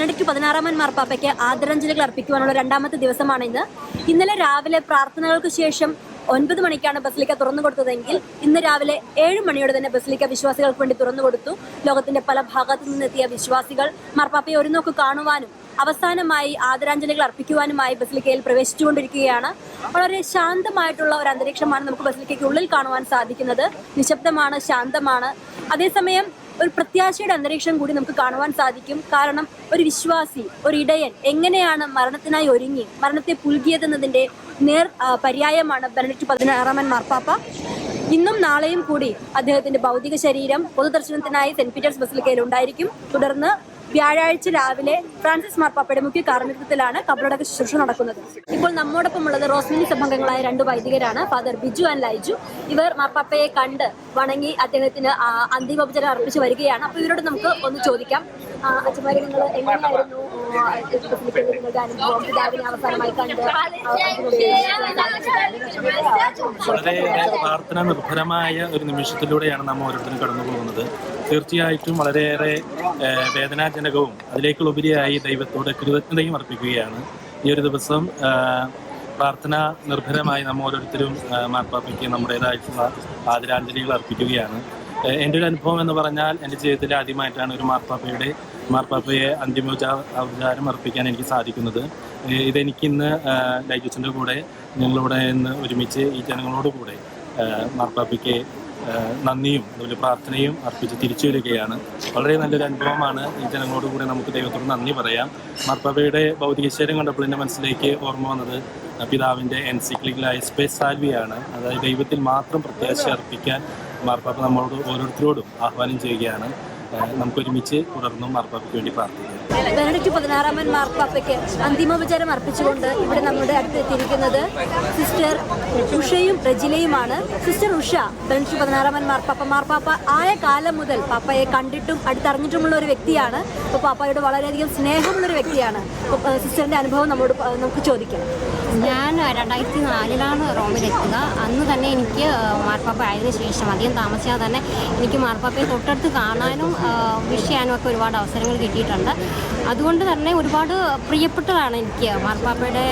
Benedict 16 മാർപ്പാപ്പയ്ക്ക് ആദരാഞ്ജലികൾ അർപ്പിക്കുവാനുള്ള രണ്ടാമത്തെ ദിവസമാണ് ഇന്ന്. ഇന്നലെ രാവിലെ പ്രാർത്ഥനകൾക്ക് ശേഷം 9 മണിക്കാണ് ബസിലിക്ക തുറന്നു കൊടുത്തതെങ്കിൽ ഇന്ന് രാവിലെ 7 മണിയോടെ തന്നെ ബസിലിക്ക വിശ്വാസികൾക്ക് വേണ്ടി തുറന്നു കൊടുത്തു. ലോകത്തിന്റെ പല ഭാഗത്തു നിന്നെത്തിയ വിശ്വാസികൾ മാർപ്പാപ്പയെ ഒരു നോക്ക് കാണുവാനും അവസാനമായി ആദരാഞ്ജലികൾ അർപ്പിക്കുവാനുമായി ബസിലിക്കയിൽ പ്രവേശിച്ചുകൊണ്ടിരിക്കുകയാണ്. വളരെ ശാന്തമായിട്ടുള്ള ഒരു അന്തരീക്ഷമാണ് നമുക്ക് ബസിലിക്കയ്ക്ക് ഉള്ളിൽ കാണുവാൻ സാധിക്കുന്നത്. നിശബ്ദമാണ്, ശാന്തമാണ്. അതേസമയം ഒരു പ്രത്യാശയുടെ അന്തരീക്ഷം കൂടി നമുക്ക് കാണുവാൻ സാധിക്കും. കാരണം ഒരു വിശ്വാസി, ഒരു ഇടയൻ എങ്ങനെയാണ് മരണത്തിനായി ഒരുങ്ങി മരണത്തെ പുൽകിയതെന്നതിൻ്റെ പര്യായമാണ് ബെനഡിക്ട് 16 മാർപ്പാപ്പ. ഇന്നും നാളെയും കൂടി അദ്ദേഹത്തിന്റെ ഭൗതിക ശരീരം പൊതുദർശനത്തിനായി സെന്റ് പീറ്റേഴ്സ് ബസിലിക്കയിൽ ഉണ്ടായിരിക്കും. തുടർന്ന് വ്യാഴാഴ്ച രാവിലെ ഫ്രാൻസിസ് മാർപ്പാപ്പയുടെ മുഖ്യ കാർമ്മികത്വത്തിലാണ് കബറടക്ക ശുശ്രൂഷ നടക്കുന്നത്. ഇപ്പോൾ നമ്മോടൊപ്പം ഉള്ളത് റോസ്മിനി സഭാംഗങ്ങളായ 2 വൈദികരാണ്, ഫാദർ ബിജു ആൻഡ് ലൈജു. ഇവർ മാർപ്പാപ്പയെ കണ്ട് വണങ്ങി അദ്ദേഹത്തിന് അന്തിമോപചാരം അർപ്പിച്ച് വരികയാണ്. അപ്പോൾ ഇവരോട് നമുക്ക് ഒന്ന് ചോദിക്കാം. അച്ഛന്മാരെ, നിങ്ങൾ എങ്ങനെയായിരുന്നു നിങ്ങളുടെ അനുഭവം? പിതാവിനെ അവസാനമായി കണ്ട് വളരെയേറെ പ്രാർത്ഥന നിർഭരമായ ഒരു നിമിഷത്തിലൂടെയാണ് നാം ഓരോരുത്തരും കടന്നു പോകുന്നത്. തീർച്ചയായിട്ടും വളരെയേറെ വേദനാജനകവും അതിലേക്കുപരിയായി ദൈവത്തോട് കൃതജ്ഞതയും അർപ്പിക്കുകയാണ്. ഈ ഒരു ദിവസം പ്രാർത്ഥന നിർഭരമായി നാം ഓരോരുത്തരും മാർപ്പാപ്പയ്ക്ക് നമ്മുടേതായിട്ടുള്ള ആദരാഞ്ജലികൾ അർപ്പിക്കുകയാണ്. എൻ്റെ ഒരു അനുഭവം എന്ന് പറഞ്ഞാൽ എൻ്റെ ജീവിതത്തിൽ ആദ്യമായിട്ടാണ് ഒരു മാർപ്പാപ്പയെ അന്തിമോപചാരം അർപ്പിക്കാൻ എനിക്ക് സാധിക്കുന്നത്. ഇതെനിക്കിന്ന് ലൈജുസിൻ്റെ കൂടെ ഞങ്ങളിവിടെ ഇന്ന് ഒരുമിച്ച് ഈ ജനങ്ങളോട് കൂടെ മാർപ്പാപ്പയ്ക്ക് നന്ദിയും അതുപോലെ പ്രാർത്ഥനയും അർപ്പിച്ച് തിരിച്ചു വരികയാണ്. വളരെ നല്ലൊരു അനുഭവമാണ്. ഈ ജനങ്ങളോട് കൂടെ നമുക്ക് ദൈവത്തോട് നന്ദി പറയാം. മാർപ്പാപ്പയുടെ ഭൗതിക ശരീരം കണ്ടപ്പോൾ എൻ്റെ മനസ്സിലേക്ക് ഓർമ്മ വന്നത് പിതാവിൻ്റെ എൻസിക്ലിക്കലായ സ്പേസ് സാൽവിയാണ്. അതായത് ദൈവത്തിൽ മാത്രം പ്രത്യാശ അർപ്പിക്കാൻ മാർപ്പാപ്പ നമ്മളോട് ഓരോരുത്തരോടും ആഹ്വാനം ചെയ്യുകയാണ്. നമുക്കൊരുമിച്ച് തുടർന്നും മാർപ്പാപ്പയ്ക്ക് വേണ്ടി പ്രാർത്ഥിക്കാം. ബെനഡിക്ട് 16 മാർപ്പാപ്പയ്ക്ക് അന്തിമോപചാരം അർപ്പിച്ചുകൊണ്ട് ഇവിടെ നമ്മുടെ അടുത്ത് എത്തിയിരിക്കുന്നത് സിസ്റ്റർ ഉഷയും റെജിലയുമാണ്. സിസ്റ്റർ ഉഷ, ബെനഡിക്ട് 16 മാർപ്പാപ്പ ആയ കാലം മുതൽ പാപ്പയെ കണ്ടിട്ടും അടുത്തറിഞ്ഞിട്ടുമുള്ള ഒരു വ്യക്തിയാണ്. അപ്പോൾ പാപ്പയോട് വളരെയധികം സ്നേഹമുള്ളൊരു വ്യക്തിയാണ്. സിസ്റ്ററിൻ്റെ അനുഭവം നമുക്ക് ചോദിക്കാം. ഞാൻ 2004 റോമിലെത്തുക. അന്ന് തന്നെ എനിക്ക് മാർപ്പാപ്പ ആയതിനു ശേഷം അധികം താമസിയാതെ തന്നെ എനിക്ക് മാർപ്പാപ്പയെ തൊട്ടടുത്ത് കാണാനും വിഷ് ചെയ്യാനും ഒക്കെ ഒരുപാട് അവസരങ്ങൾ കിട്ടിയിട്ടുണ്ട്. അതുകൊണ്ട് തന്നെ ഒരുപാട് പ്രിയപ്പെട്ടതാണ് എനിക്ക് മാർപ്പാപ്പയുടെ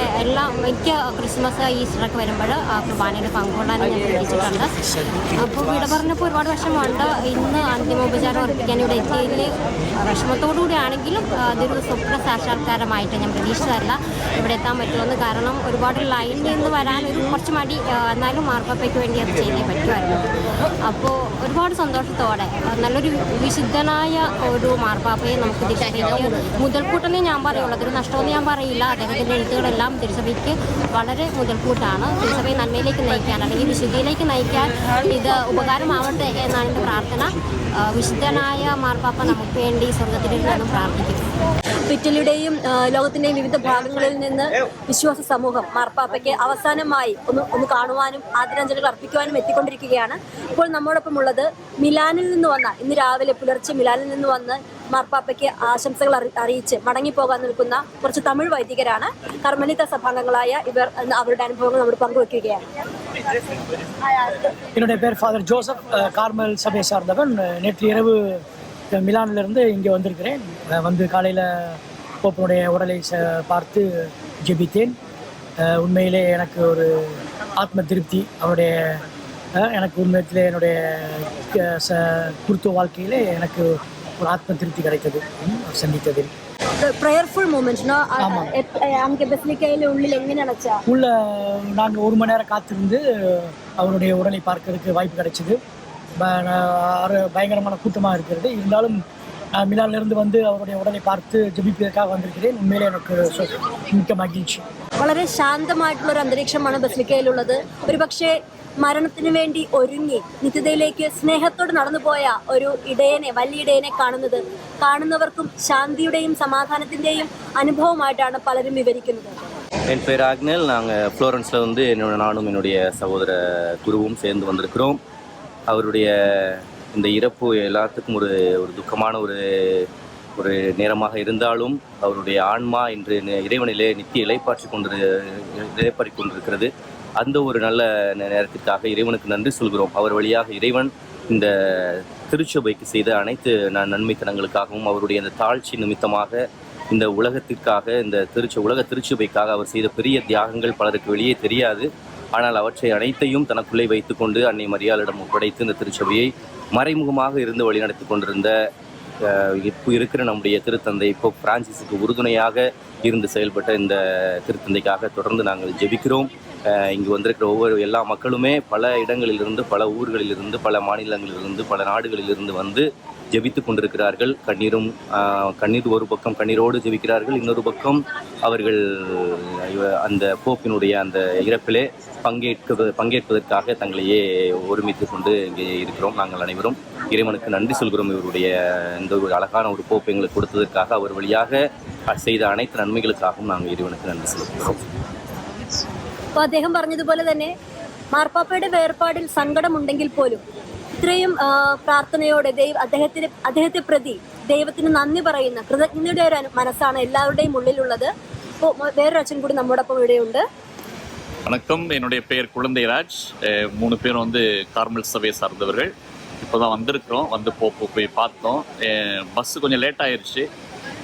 മിക്ക ക്രിസ്മസ് ഈസ്റ്ററൊക്കെ വരുമ്പോൾ കുർബാനയിൽ പങ്കുകൊള്ളാനും ഞാൻ ശ്രദ്ധിച്ചിട്ടുണ്ട്. അപ്പോൾ വിട പറഞ്ഞപ്പോൾ ഒരുപാട് വിഷമമുണ്ട്. ഇന്ന് അന്തിമോപചാരം അർപ്പിക്കാൻ ഇവിടെ എത്തിയതിൽ വിഷമത്തോടുകൂടി ആണെങ്കിലും അതൊരു സ്വപ്ന സാക്ഷാത്കാരമായിട്ട് ഞാൻ പ്രതീക്ഷിച്ചതല്ല ഇവിടെ എത്താൻ പറ്റുമെന്ന്. കാരണം ഒരുപാട് ലൈനിൽ നിന്ന് വരാൻ കുറച്ച് മടി, എന്നാലും മാർപ്പാപ്പയ്ക്ക് വേണ്ടി അത് ചെയ്തേ പറ്റുമായിരുന്നു. അപ്പോൾ ഒരുപാട് സന്തോഷത്തോടെ നല്ലൊരു വിശുദ്ധനായ ഒരു മാർപ്പാപ്പയെ നമുക്ക് തിരിച്ചറിയാം. മുതൽക്കൂട്ടെന്നേ ഞാൻ പറയുള്ളൂ, അതൊരു നഷ്ടമെന്ന് ഞാൻ പറയില്ല. അദ്ദേഹത്തിൻ്റെ എഴുത്തുകളെല്ലാം തിരുസഭയ്ക്ക് വളരെ മുതൽക്കൂട്ടാണ്. തിരുസഭയെ നന്മയിലേക്ക് നയിക്കാൻ അല്ലെങ്കിൽ വിശുദ്ധിയിലേക്ക് നയിക്കാൻ ഇത് ഉപകാരമാവട്ടെ എന്നാണ് എൻ്റെ പ്രാർത്ഥന. വിശുദ്ധനായ മാർപ്പാപ്പ നമുക്ക് വേണ്ടി സ്വർഗത്തിലിരുന്നും പ്രാർത്ഥിക്കും. ഇറ്റലിയുടെയും ലോകത്തിൻ്റെയും വിവിധ ഭാഗങ്ങളിൽ നിന്ന് വിശ്വാസ സമൂഹം മാർപ്പാപ്പയ്ക്ക് അവസാനമായി ഒന്ന് കാണുവാനും ആദരാഞ്ജലികൾ അർപ്പിക്കുവാനും എത്തിക്കൊണ്ടിരിക്കുകയാണ്. ഇപ്പോൾ നമ്മോടൊപ്പം ഉള്ളത് മിലാനിൽ നിന്ന് വന്ന, ഇന്ന് രാവിലെ പുലർച്ചെ മിലാനിൽ നിന്ന് വന്ന് മാർപ്പാപ്പയ്ക്ക് ആശംസകൾ അറിയിച്ച് മടങ്ങിപ്പോകാൻ നിൽക്കുന്ന കുറച്ച് തമിഴ് വൈദികരാണ്. കർമ്മലിത്ത സഭാംഗങ്ങളായ ഇവർ അവരുടെ അനുഭവങ്ങൾ നമ്മൾ പങ്കുവെക്കുകയാണ്. என்னுடைய பேர் ஃபாதர் ஜோசப், கார்மல் சபையை சார்ந்தவன். நேற்று இரவு மிலானிலிருந்து இங்கே வந்திருக்கிறேன். வந்து காலையில் போப்பனுடைய உடலை பார்த்து ஜெபித்தேன். உண்மையிலே எனக்கு ஒரு ஆத்ம திருப்தி. அவருடைய எனக்கு உண்மையிலே என்னுடைய குருத்துவ வாழ்க்கையிலே எனக்கு ஒரு ஆத்ம திருப்தி கிடைத்தது சந்தித்ததில். Prayerful moment. அங்கே பசிலிக்கையில் உள்ளில் எங்கேன்னு நினச்சா உள்ள நாங்கள் 1 மணி நேரம் காத்திருந்து அவருடைய உடலை பார்க்கறதுக்கு வாய்ப்பு கிடைச்சிது. பயங்கரமான கூட்டமாக இருக்கிறது. இருந்தாலும் நான் மிலானிலிருந்து வந்து அவருடைய உடலை பார்த்து ஜெபிப்பதற்காக வந்திருக்கிறேன். உண்மையிலே எனக்கு மிக்க മகிழ்ச்சி. വളരെ ശാന്തമായിട്ടുള്ള ഒരു അന്തരീക്ഷമാണ് ബസിലിക്കയിലുള്ളത്. ഒരുപക്ഷെ മരണത്തിന് വേണ്ടി ഒരുങ്ങി നിത്യതയിലേക്ക് സ്നേഹത്തോട് നടന്നുപോയ ഒരു ഇടയനെ, വലിയ ഇടയനെ കാണുന്നവർക്കും ശാന്തിയുടെയും സമാധാനത്തിൻ്റെയും അനുഭവമായിട്ടാണ് പലരും വിവരിക്കുന്നത്. என் பேர் ஆக்னேல். நாங்கள் ஃப்ளோரன்ஸில் வந்து நானும் என்னுடைய சகோதர குருவும் சேர்ந்து வந்திருக்கிறோம். அவருடைய இந்த இறப்பு எல்லாத்துக்கும் ஒரு துக்கமான ஒரு நேரமாக இருந்தாலும் அவருடைய ஆன்மா இன்று இறைவனிலே நித்திய இளைப்பாற்றி கொண்டிருக்கிறது. அந்த ஒரு நல்ல நேரத்திற்காக இறைவனுக்கு நன்றி சொல்கிறோம். அவர் வழியாக இறைவன் இந்த திருச்சபைக்கு செய்த அனைத்து நன்மைத்தனங்களுக்காகவும் அவருடைய அந்த தாழ்ச்சி நிமித்தமாக இந்த உலகத்திற்காக, இந்த உலக திருச்சபைக்காக அவர் செய்த பெரிய தியாகங்கள் பலருக்கு வெளியே தெரியாது. ஆனால் அவற்றை அனைத்தையும் தனக்குள்ளே வைத்துக்கொண்டு அன்னை மரியாளிடம் ஒப்படைத்து இந்த திருச்சபையை மறைமுகமாக இருந்து வழிநடத்தி கொண்டிருந்த இப்போ இருக்கிற நம்முடைய திருத்தந்தை இப்போ பிரான்சிஸுக்கு உறுதுணையாக இருந்து செயல்பட்ட இந்த திருத்தந்தைக்காக தொடர்ந்து நாங்கள் ஜெபிக்கிறோம். இங்கு வந்திருக்கிற எல்லா மக்களுமே பல இடங்களிலிருந்து, பல ஊர்களிலிருந்து, பல மாநிலங்களிலிருந்து, பல நாடுகளிலிருந்து வந்து ஜெபித்து கொண்டிருக்கிறார்கள். கண்ணீர் ஒரு பக்கம் கண்ணீரோடு ஜெபிக்கிறார்கள், இன்னொரு பக்கம் அவர்கள் அந்த போப்பினுடைய அந்த இறப்பிலே பங்கேற்பதற்காக தங்களையே ஒருமித்து கொண்டு இங்கே இருக்கிறோம். நாங்கள் அனைவரும் இறைவனுக்கு நன்றி சொல்கிறோம். இவருடைய இந்த ஒரு அழகான ஒரு போப்பு எங்களுக்கு கொடுத்ததற்காக, அவர் வழியாக செய்த அனைத்து നന്മകൾക്കാகவும் നാം ഇறைവனுக்கு നന്ദി சொல்கிறோம். അപ്പോൾ അദ്ദേഹം പറഞ്ഞതുപോലെ തന്നെ മാർപ്പാപ്പയുടെ വേർപാടിൽ സങ്കടമുണ്ടെങ്കിൽ പോലും ഇത്രയും പ്രാർത്ഥനയോടെ അദ്ദേഹത്തെ പ്രതി ദൈവത്തിന് നന്ദി പറയുന്ന കൃതജ്ഞതയുടെ ഒരു മനസ്സാണ് എല്ലാവരുടെയും ഉള്ളിലുള്ളത്. അപ്പോൾ വേറൊരു അച്ഛൻ കൂടി നമ്മോടൊപ്പം ഇവിടെയുണ്ട്. வணக்கம், என்னுடைய பெயர் குழந்தைராஜ். 3 பேரும் வந்து கார்மல் சபையை சார்ந்தவர்கள். இப்போ தான் வந்திருக்கிறோம், வந்து போய் பார்த்தோம். பஸ்ஸு கொஞ்சம் லேட் ஆயிடுச்சு,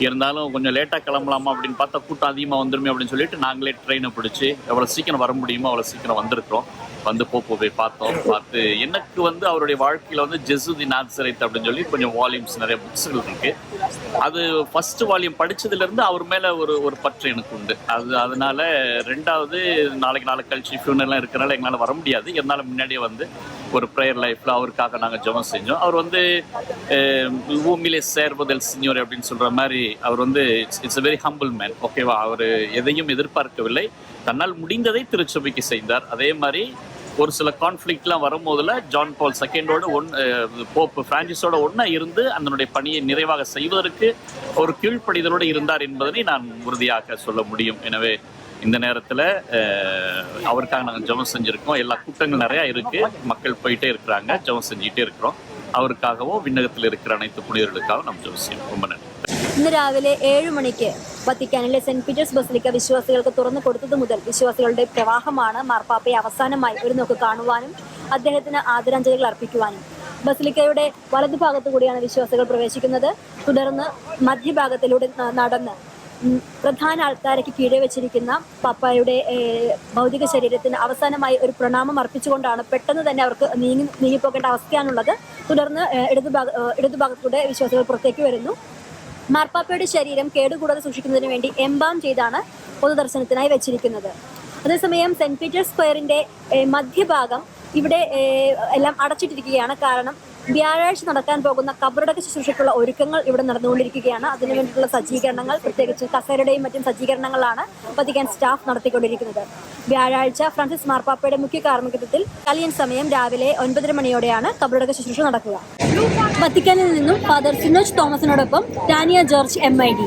இருந்தாலும் கொஞ்சம் லேட்டாக கிளம்பலாமா அப்படின்னு பார்த்தா கூட்டம் அதிகமாக வந்துருமே அப்படின்னு சொல்லிட்டு நாங்களே ட்ரெயினை பிடிச்சி எவ்வளோ சீக்கிரம் வர முடியுமோ அவ்வளோ சீக்கிரம் வந்திருக்கிறோம். வந்து போய் பார்த்தோம். பார்த்து எனக்கு வந்து அவருடைய வாழ்க்கையில் வந்து ஜெசு தி நாசரேத் அப்படின்னு சொல்லி கொஞ்சம் வால்யூம்ஸ் நிறைய புக்ஸுகள் இருக்குது. அது ஃபஸ்ட்டு வால்யூம் படித்ததுலேருந்து அவர் மேலே ஒரு பற்று எனக்கு உண்டு. அதனால ரெண்டாவது நாளைக்கு கழிச்சு ஃபியூனர்லாம் இருக்கிறனால எங்களால் வர முடியாது. இருந்தாலும் முன்னாடியே வந்து ஒரு ப்ரேயர் லைஃப்பில் அவருக்காக நாங்கள் ஜெபம் செஞ்சோம். அவர் வந்து பூமியிலே சேர்வதல் சினியோர் அப்படின்னு சொல்கிற மாதிரி அவர் வந்து it's a very humble man. ஓகேவா, அவர் எதையும் எதிர்பார்க்கவில்லை, தன்னால் முடிந்ததை திருச்சபைக்கு செய்தார். அதே மாதிரி ஒரு சில கான்ஃப்ளிக்ட்லாம் வரும்போதில் ஜான் பால் செகண்டோடு போப் பிரான்சிஸோட ஒன்றா இருந்து அதனுடைய பணியை நிறைவாக செய்வதற்கு ஒரு கீழ்ப்படிதலோடு இருந்தார் என்பதனை நான் உறுதியாக சொல்ல முடியும். எனவே இந்த நேரத்தில் அவருக்காக நாங்கள் ஜெபம் செஞ்சுருக்கோம். எல்லா கூட்டங்கள் நிறையா இருக்குது, மக்கள் போயிட்டே இருக்கிறாங்க, ஜெபம் செஞ்சுக்கிட்டே இருக்கிறோம். அவருக்காகவோ விண்ணகத்தில் இருக்கிற அனைத்து புனிதர்களுக்காகவும் நாம் ஜெபம் செய்வோம். ரொம்ப நன்றி. ഇന്ന് രാവിലെ 7 മണിക്ക് വത്തിക്കാനിലെ സെന്റ് പീറ്റേഴ്സ് ബസിലിക്ക വിശ്വാസികൾക്ക് തുറന്നു കൊടുത്തത് മുതൽ വിശ്വാസികളുടെ പ്രവാഹമാണ് മാർപ്പാപ്പയെ അവസാനമായി ഒരു നോക്ക് കാണുവാനും അദ്ദേഹത്തിന് ആദരാഞ്ജലികൾ അർപ്പിക്കുവാനും. ബസിലിക്കയുടെ വലതുഭാഗത്തു കൂടിയാണ് വിശ്വാസികൾ പ്രവേശിക്കുന്നത്. തുടർന്ന് മധ്യഭാഗത്തിലൂടെ നടന്ന് പ്രധാന ആൾക്കാരയ്ക്ക് കീഴെ വെച്ചിരിക്കുന്ന പാപ്പായുടെ ഭൗതിക ശരീരത്തിന് അവസാനമായി ഒരു പ്രണാമം അർപ്പിച്ചുകൊണ്ടാണ് പെട്ടെന്ന് തന്നെ അവർക്ക് നീങ്ങിപ്പോകേണ്ട അവസ്ഥയാണുള്ളത്. തുടർന്ന് ഇടതുഭാഗത്തൂടെ വിശ്വാസികൾ പുറത്തേക്ക് വരുന്നു. മാർപ്പാപ്പയുടെ ശരീരം കേടുകൂടാതെ സൂക്ഷിക്കുന്നതിന് വേണ്ടി എംബാം ചെയ്താണ് പൊതുദർശനത്തിനായി വെച്ചിരിക്കുന്നത്. അതേസമയം സെന്റ് പീറ്റേഴ്സ് സ്ക്വയറിന്റെ മധ്യഭാഗം ഇവിടെ എല്ലാം അടച്ചിട്ടിരിക്കുകയാണ്. കാരണം വ്യാഴാഴ്ച നടക്കാൻ പോകുന്ന കബറടക്ക ശുശ്രൂഷയ്ക്കുള്ള ഒരുക്കങ്ങൾ ഇവിടെ നടന്നുകൊണ്ടിരിക്കുകയാണ്. അതിനു വേണ്ടിയിട്ടുള്ള സജ്ജീകരണങ്ങൾ, പ്രത്യേകിച്ച് കസേരയുടെയും മറ്റും സജ്ജീകരണങ്ങളാണ് വത്തിക്കാൻ സ്റ്റാഫ് നടത്തിക്കൊണ്ടിരിക്കുന്നത്. വ്യാഴാഴ്ച ഫ്രാൻസിസ് മാർപ്പാപ്പയുടെ മുഖ്യ കാർമ്മികത്വത്തിൽ ഇറ്റാലിയൻ സമയം രാവിലെ 9:30 മണിയോടെയാണ് കബറടക്ക ശുശ്രൂഷ നടക്കുക. വത്തിക്കാനിൽ നിന്നും ഫാദർ സിനോജ് തോമസിനോടൊപ്പം ടാനിയ ജോർജ് MID.